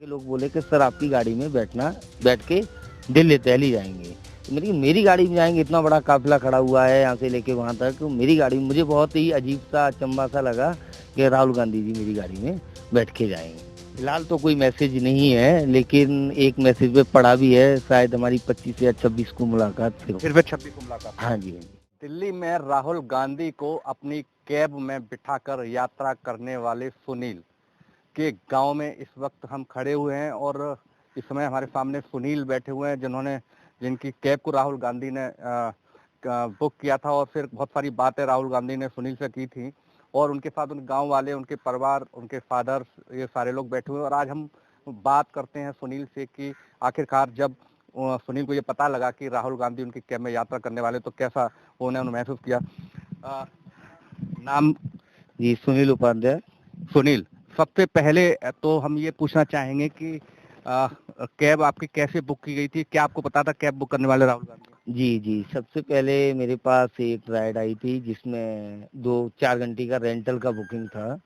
के लोग बोले कि सर आपकी गाड़ी में बैठ के दिल्ली दिल्ली जाएंगे। तो मेरी गाड़ी में जाएंगे, इतना बड़ा काफिला खड़ा हुआ है यहाँ से लेके वहाँ तक। तो मेरी गाड़ी में मुझे बहुत ही अजीब सा अचंभा सा लगा कि राहुल गांधी जी मेरी गाड़ी में बैठ के जाएंगे। फिलहाल तो कोई मैसेज नहीं है, लेकिन एक मैसेज पे पड़ा भी है, शायद हमारी 25 या 26 को मुलाकात फिर 26 को मुलाकात। हाँ जी, हाँ जी। दिल्ली में राहुल गांधी को अपनी कैब में बिठाकर यात्रा करने वाले सुनील के गांव में इस वक्त हम खड़े हुए हैं और इस समय हमारे सामने सुनील बैठे हुए हैं जिनकी कैब को राहुल गांधी ने बुक किया था और फिर बहुत सारी बातें राहुल गांधी ने सुनील से की थी और उनके साथ उनके गांव वाले, उनके परिवार, उनके फादर, ये सारे लोग बैठे हुए हैं। और आज हम बात करते हैं सुनील से कि आखिरकार जब सुनील को ये पता लगा कि राहुल गांधी उनकी कैब में यात्रा करने वाले तो कैसा उन्होंने महसूस किया। नाम जी सुनील उपाध्याय। सुनील, सबसे पहले तो हम ये पूछना चाहेंगे कि कैब आपकी कैसे बुक की गई थी? क्या आपको पता था कैब बुक करने वाले राहुल गांधी? जी, जी। सबसे पहले मेरे पास एक राइड आई थी जिसमें 2-4 घंटे का रेंटल का बुकिंग था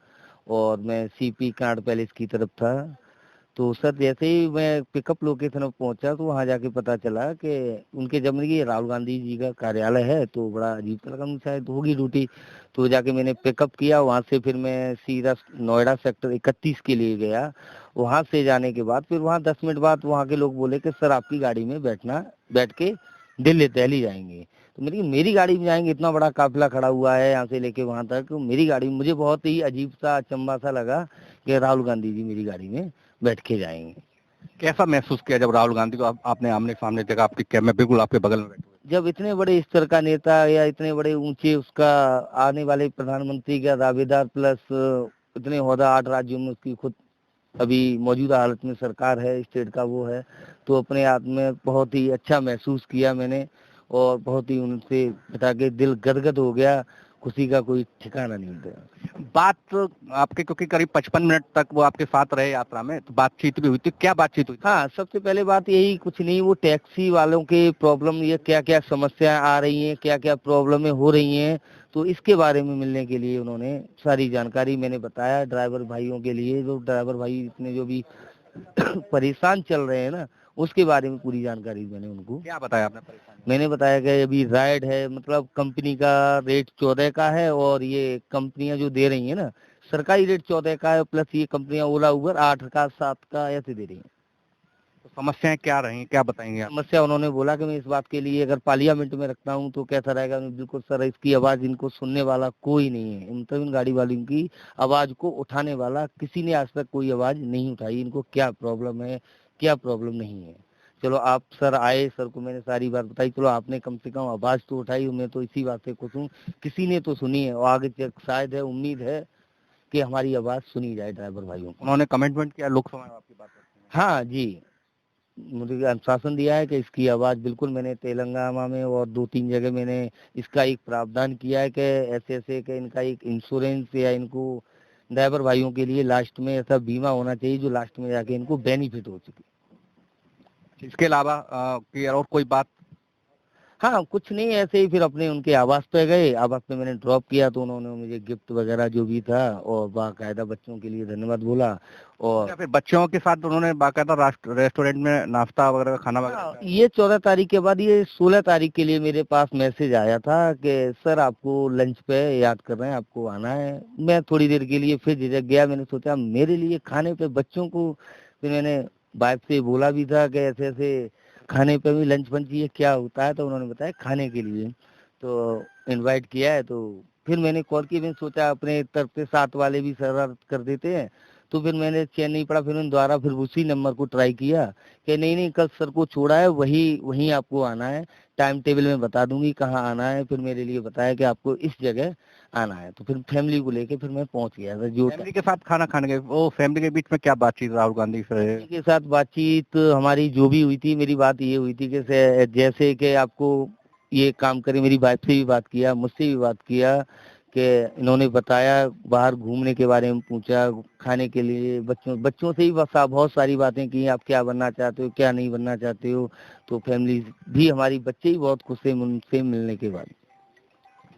और मैं सीपी कनॉट पैलेस की तरफ था। तो सर जैसे ही मैं पिकअप लोकेशन पर पहुंचा तो वहां जाके पता चला कि उनके जब ये राहुल गांधी जी का कार्यालय है, तो बड़ा अजीब सा लगा, शायद होगी ड्यूटी। तो जाके मैंने पिकअप किया, वहां से फिर मैं सीधा नोएडा सेक्टर 31 के लिए गया। वहां से जाने के बाद फिर वहां 10 मिनट बाद वहां के लोग बोले कि सर आपकी गाड़ी में बैठ के दिल्ली जाएंगे। तो मेरी गाड़ी में जाएंगे, इतना बड़ा काफिला खड़ा हुआ है यहाँ से लेके वहां तक। मेरी गाड़ी में मुझे बहुत ही अजीब सा अचंभा सा लगा कि राहुल गांधी जी मेरी गाड़ी में बैठ के जाएंगे। कैसा महसूस किया जब राहुल गांधी को आपने आमने सामने देखा, आपकी कैब में बिल्कुल आपके बगल में बैठे हुए? जब इतने बड़े स्तर का नेता या इतने बड़े ऊंचे उसका आने वाले प्रधानमंत्री का दावेदार, प्लस इतने ओहदा 8 राज्यों में उसकी खुद अभी मौजूदा हालत में सरकार है, स्टेट का वो है, तो अपने आप में बहुत ही अच्छा महसूस किया मैंने और बहुत ही उनसे बता के दिल गदगद हो गया, खुशी का कोई ठिकाना नहीं था। बात आपके, क्योंकि करीब 55 मिनट तक वो आपके साथ रहे यात्रा में, तो बातचीत भी हुई थी। क्या बातचीत हुई? हाँ, सबसे पहले बात यही, कुछ नहीं, वो टैक्सी वालों के प्रॉब्लम, ये क्या क्या समस्याएं आ रही हैं, क्या क्या प्रॉब्लमें हो रही हैं, तो इसके बारे में मिलने के लिए उन्होंने सारी जानकारी मैंने बताया ड्राइवर भाइयों के लिए, जो ड्राइवर भाई इतने जो भी परेशान चल रहे हैं ना, उसके बारे में पूरी जानकारी मैंने उनको। क्या बताया आपने? परेशान मैंने बताया कि अभी राइड है, मतलब कंपनी का रेट 14 का है और ये कंपनियां जो दे रही है ना, सरकारी रेट 14 का है, प्लस ये कंपनियां ओला उबर 8 का 7 का ऐसे दे रही है। तो समस्याएं क्या रही, क्या बताएंगे आप? समस्या उन्होंने बोला कि मैं इस बात के लिए अगर पार्लियामेंट में रखता हूँ तो कैसा रहेगा। मैं बिल्कुल सर, इसकी आवाज इनको सुनने वाला कोई नहीं है, मतलब इन गाड़ी वालों की आवाज को उठाने वाला किसी ने आज तक कोई आवाज नहीं उठाई। इनको क्या प्रॉब्लम है, क्या प्रॉब्लम नहीं है। चलो आप सर आए, सर को मैंने सारी बात बताई, चलो आपने कम से कम आवाज तो उठाई, मैं तो इसी बात से खुश हूँ, किसी ने तो सुनी है और आगे शायद है, उम्मीद है कि हमारी आवाज सुनी जाए ड्राइवर भाइयों को। उन्होंने कमिटमेंट किया लोकसभा में आपकी बात करते हैं? हाँ जी, मुझे अनुशासन दिया है कि इसकी आवाज़ बिल्कुल, मैंने तेलंगाना में और 2-3 जगह मैंने इसका एक प्रावधान किया है कि ऐसे ऐसे कि इनका एक इंश्योरेंस या इनको ड्राइवर भाइयों के लिए लास्ट में ऐसा बीमा होना चाहिए जो लास्ट में जाके इनको बेनिफिट हो सके। इसके अलावा कि और कोई बात? हाँ, कुछ नहीं, ऐसे ही फिर अपने उनके आवास पे गए, आवास पे मैंने ड्रॉप किया तो उन्होंने मुझे गिफ्ट वगैरह जो भी था और बाकायदा बच्चों के लिए धन्यवाद बोला। और फिर बच्चों के साथ उन्होंने बाकायदा रेस्टोरेंट में नाश्ता वगैरह, खाना वगैरह? ये 14 तारीख के बाद ये 16 तारीख के लिए मेरे पास मैसेज आया था कि सर आपको लंच पे याद कर रहे हैं, आपको आना है। मैं थोड़ी देर के लिए फिर झिझक गया, मैंने सोचा मेरे लिए खाने पे बच्चों को, फिर मैंने वाइफ से बोला भी था कि ऐसे ऐसे खाने पे भी लंच बंच ये क्या होता है, तो उन्होंने बताया खाने के लिए तो इनवाइट किया है। तो फिर मैंने कॉल की, मैंने सोचा अपने तरफ से साथ वाले भी शरारत कर देते हैं, तो फिर मैंने चैन नहीं पड़ा, फिर मैंने दोबारा फिर उसी नंबर को ट्राई किया कि नहीं नहीं, कल सर को छोड़ा है, वहीं आपको आना है, टाइम टेबल में बता दूंगी कहाँ आना है। फिर मेरे लिए बताया कि आपको इस जगह आना है, तो फिर फैमिली को लेके फिर मैं पहुंच गया था। जो फैमिली के साथ खाना खाने गए, वो फैमिली के बीच में क्या बातचीत राहुल गांधी से? फैमिली के साथ बातचीत हमारी जो भी हुई थी, मेरी बात ये हुई थी कि जैसे कि आपको ये काम करे, मेरी वाइफ से भी बात किया, मुझसे भी बात किया कि इन्होंने बताया, बाहर घूमने के बारे में पूछा, खाने के लिए बच्चों बच्चों से भी बहुत सारी बातें की, आप क्या बनना चाहते हो, क्या नहीं बनना चाहते हो। तो फैमिली भी हमारी, बच्चे भी बहुत खुश थे उनसे मिलने के बाद।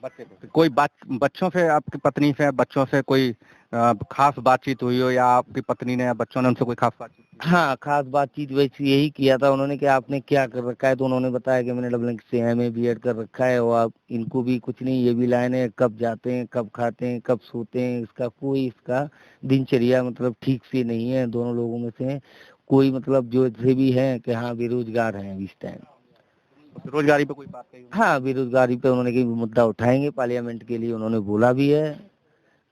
बच्चे कोई बात, बच्चों से, आपकी पत्नी से, बच्चों से कोई खास बातचीत हुई हो या आपकी पत्नी ने या बच्चों ने उनसे कोई खास बातचीत की? हाँ, खास बातचीत वैसे यही किया था उन्होंने कि आपने क्या कर रखा है, तो उन्होंने बताया कि मैंने डबल इंक से एमए बीएड कर रखा है और आप इनको भी कुछ नहीं, ये भी लाइन है, कब जाते हैं, कब खाते हैं, कब सोते हैं, इसका कोई इसका दिनचर्या मतलब ठीक से नहीं है। दोनों लोगों में से कोई मतलब जो से भी है कि हाँ बेरोजगार हैं अभी इस टाइम। बेरोजगारी पे कोई बात कही उन्होंने? हाँ, बेरोजगारी पे उन्होंने कि मुद्दा उठाएंगे पार्लियामेंट के लिए, उन्होंने बोला भी है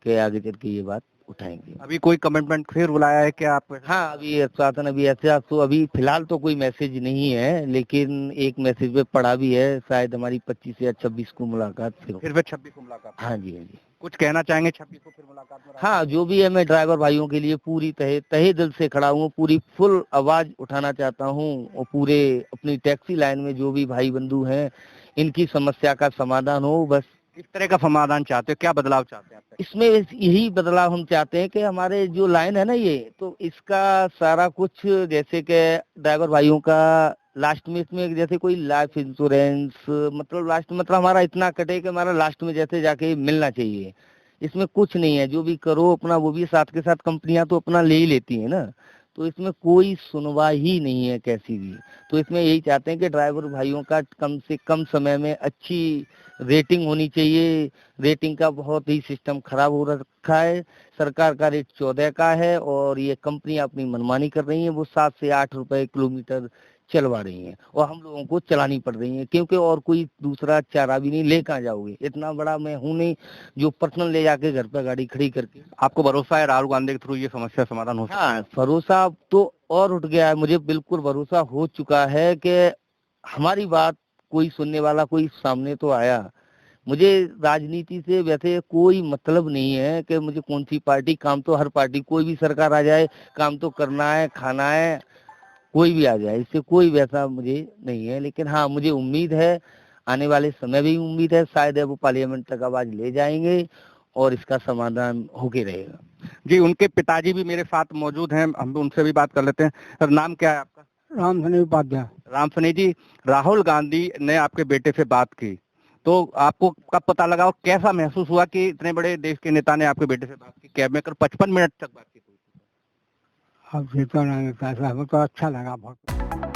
कि आगे चल के ये बात उठाएंगे। अभी कोई कमिटमेंट फिर बुलाया है क्या आप? हाँ, अभी आश्वासन अभी ऐसा तो अभी फिलहाल तो कोई मैसेज नहीं है, लेकिन एक मैसेज पे पड़ा भी है, शायद हमारी 25 या 26 को मुलाकात फिर 26 को मुलाकात? हाँ जी, हाँ जी। कुछ कहना चाहेंगे 26 को फिर मुलाकात में? हाँ, जो भी है मैं ड्राइवर भाइयों के लिए पूरी तहे दिल से खड़ा हूँ, पूरी फुल आवाज उठाना चाहता हूँ और पूरे अपनी टैक्सी लाइन में जो भी भाई बंधु हैं इनकी समस्या का समाधान हो। बस किस तरह का समाधान चाहते हो, क्या बदलाव चाहते हैं आप? इसमें यही बदलाव हम चाहते हैं कि हमारे जो लाइन है ना ये, तो इसका सारा कुछ जैसे कि ड्राइवर भाइयों का लास्ट में इसमें जैसे कोई लाइफ इंश्योरेंस मतलब लास्ट मतलब हमारा इतना कटे कि हमारा लास्ट में जैसे जाके मिलना चाहिए, इसमें कुछ नहीं है। जो भी करो अपना, वो भी साथ के साथ कंपनियां तो अपना ले ही लेती है ना, तो इसमें कोई सुनवाई ही नहीं है कैसी भी। तो इसमें यही चाहते हैं कि ड्राइवर भाइयों का कम से कम समय में अच्छी रेटिंग होनी चाहिए। रेटिंग का बहुत ही सिस्टम खराब हो रखा है। सरकार का रेट 14 का है और ये कंपनियां अपनी मनमानी कर रही हैं, वो 7 से 8 रुपए किलोमीटर चलवा रही हैं और हम लोगों को चलानी पड़ रही है, क्योंकि और कोई दूसरा चारा भी नहीं, ले कहाँ जाओगे, इतना बड़ा मैं हूँ नहीं जो पर्सनल ले जाके घर पे गाड़ी खड़ी करके। आपको भरोसा है राहुल गांधी के थ्रू ये समस्या समाधान हो सकता है? हाँ, भरोसा तो और उठ गया है, मुझे बिल्कुल भरोसा हो चुका है कि हमारी बात कोई सुनने वाला कोई सामने तो आया। मुझे राजनीति से वैसे कोई मतलब नहीं है कि मुझे कौन सी पार्टी, काम तो हर पार्टी कोई भी सरकार आ जाए काम तो करना है, खाना है, कोई भी आ जाए, इससे कोई वैसा मुझे नहीं है। लेकिन हाँ, मुझे उम्मीद है, आने वाले समय भी उम्मीद है, शायद वो पार्लियामेंट तक आवाज ले जाएंगे और इसका समाधान होके रहेगा। जी, उनके पिताजी भी मेरे साथ मौजूद हैं, हम उनसे भी बात कर लेते हैं। सर, नाम क्या है आपका? राम सनी उपाध्याय। राम सनी जी, राहुल गांधी ने आपके बेटे से बात की, तो आपको कब पता लगा और कैसा महसूस हुआ कि इतने बड़े देश के नेता ने आपके बेटे से बात की? कैब में कर 55 मिनट तक बातचीत हुई? अब जीतो नहीं पैसा, हमको तो अच्छा लगा बहुत।